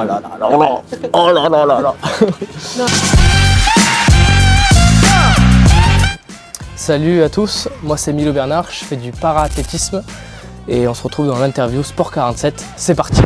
Oh là là là là. Oh là là là là. Salut à tous, moi c'est Milo Bernard, je fais du para-athlétisme et on se retrouve dans l'interview Sport 47, c'est parti.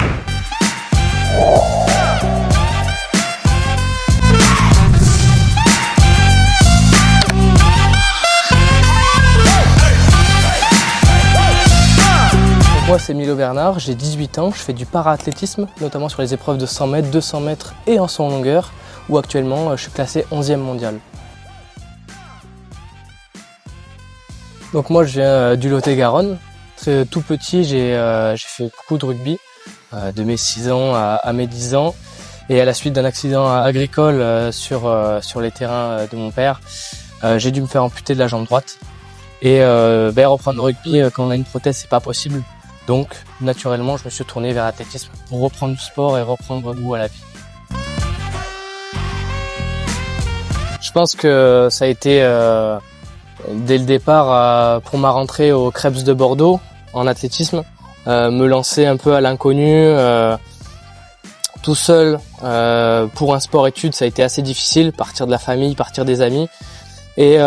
Moi c'est Milo Bernard, j'ai 18 ans, je fais du para-athlétisme, notamment sur les épreuves de 100 mètres, 200 mètres et en saut en longueur, où actuellement je suis classé 11e mondial. Donc moi je viens du Lot-et-Garonne. Tout petit j'ai fait beaucoup de rugby, de mes 6 ans à mes 10 ans. Et à la suite d'un accident agricole sur les terrains de mon père, j'ai dû me faire amputer de la jambe droite. Et reprendre le rugby quand on a une prothèse c'est pas possible. Donc naturellement je me suis tourné vers l'athlétisme pour reprendre du sport et reprendre goût à la vie. Je pense que ça a été dès le départ pour ma rentrée au Krebs de Bordeaux en athlétisme, me lancer un peu à l'inconnu, tout seul pour un sport-études ça a été assez difficile, partir de la famille, partir des amis et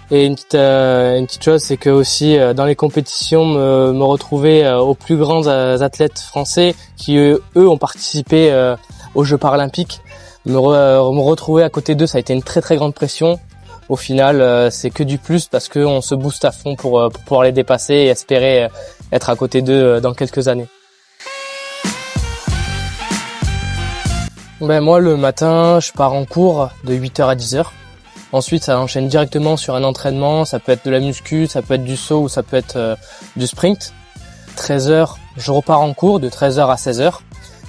une petite chose, c'est que aussi dans les compétitions, me retrouver aux plus grands athlètes français qui eux ont participé aux Jeux paralympiques. Me retrouver à côté d'eux, ça a été une très très grande pression. Au final, c'est que du plus parce qu'on se booste à fond pour pouvoir les dépasser et espérer être à côté d'eux dans quelques années. Moi, le matin, je pars en cours de 8h à 10h. Ensuite, ça enchaîne directement sur un entraînement. Ça peut être de la muscu, ça peut être du saut ou ça peut être du sprint. 13h, je repars en cours de 13h à 16h.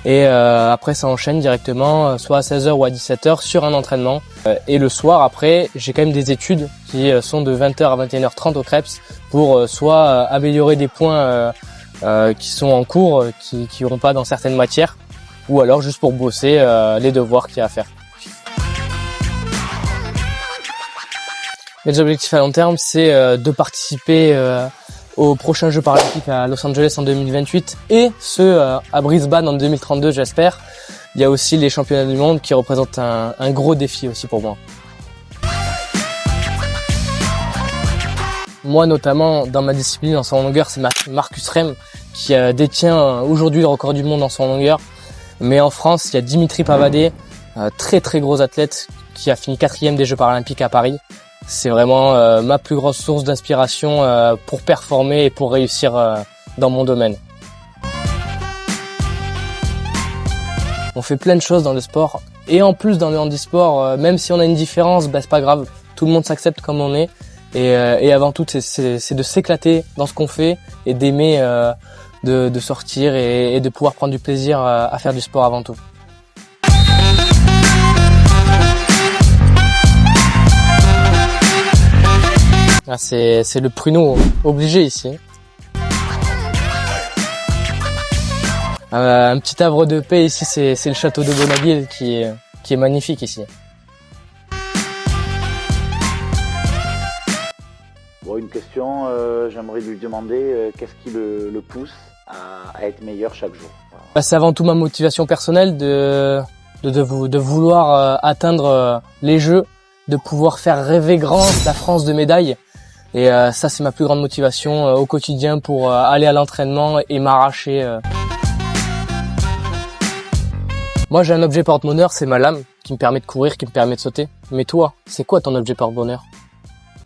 Et après, ça enchaîne directement soit à 16h ou à 17h sur un entraînement. Et le soir, après, j'ai quand même des études qui sont de 20h à 21h30 au Krebs pour soit améliorer des points qui sont en cours, qui n'auront pas dans certaines matières, ou alors juste pour bosser les devoirs qu'il y a à faire. Mes objectifs à long terme, c'est de participer aux prochains Jeux paralympiques à Los Angeles en 2028 et ceux à Brisbane en 2032, j'espère. Il y a aussi les championnats du monde qui représentent un gros défi aussi pour moi. Moi notamment, dans ma discipline en saut en longueur, c'est Marcus Rem qui détient aujourd'hui le record du monde en saut en longueur. Mais en France, il y a Dimitri Pavadé, très très gros athlète qui a fini 4e des Jeux paralympiques à Paris. C'est vraiment ma plus grosse source d'inspiration pour performer et pour réussir dans mon domaine. On fait plein de choses dans le sport et en plus dans le handisport, même si on a une différence, c'est pas grave. Tout le monde s'accepte comme on est et avant tout c'est de s'éclater dans ce qu'on fait et d'aimer de sortir et de pouvoir prendre du plaisir à faire du sport avant tout. Ah, c'est le pruneau obligé ici. Un petit havre de paix ici, c'est le château de Bonnaville qui est magnifique ici. Bon, une question, j'aimerais lui demander qu'est-ce qui le pousse à être meilleur chaque jour. Voilà. C'est avant tout ma motivation personnelle de vouloir atteindre les Jeux, de pouvoir faire rêver grand la France de médailles. Et ça, c'est ma plus grande motivation au quotidien pour aller à l'entraînement et m'arracher. Moi, j'ai un objet porte-bonheur, c'est ma lame, qui me permet de courir, qui me permet de sauter. Mais toi, c'est quoi ton objet porte-bonheur?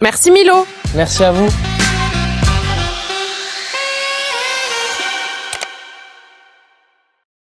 Merci Milo. Merci à vous.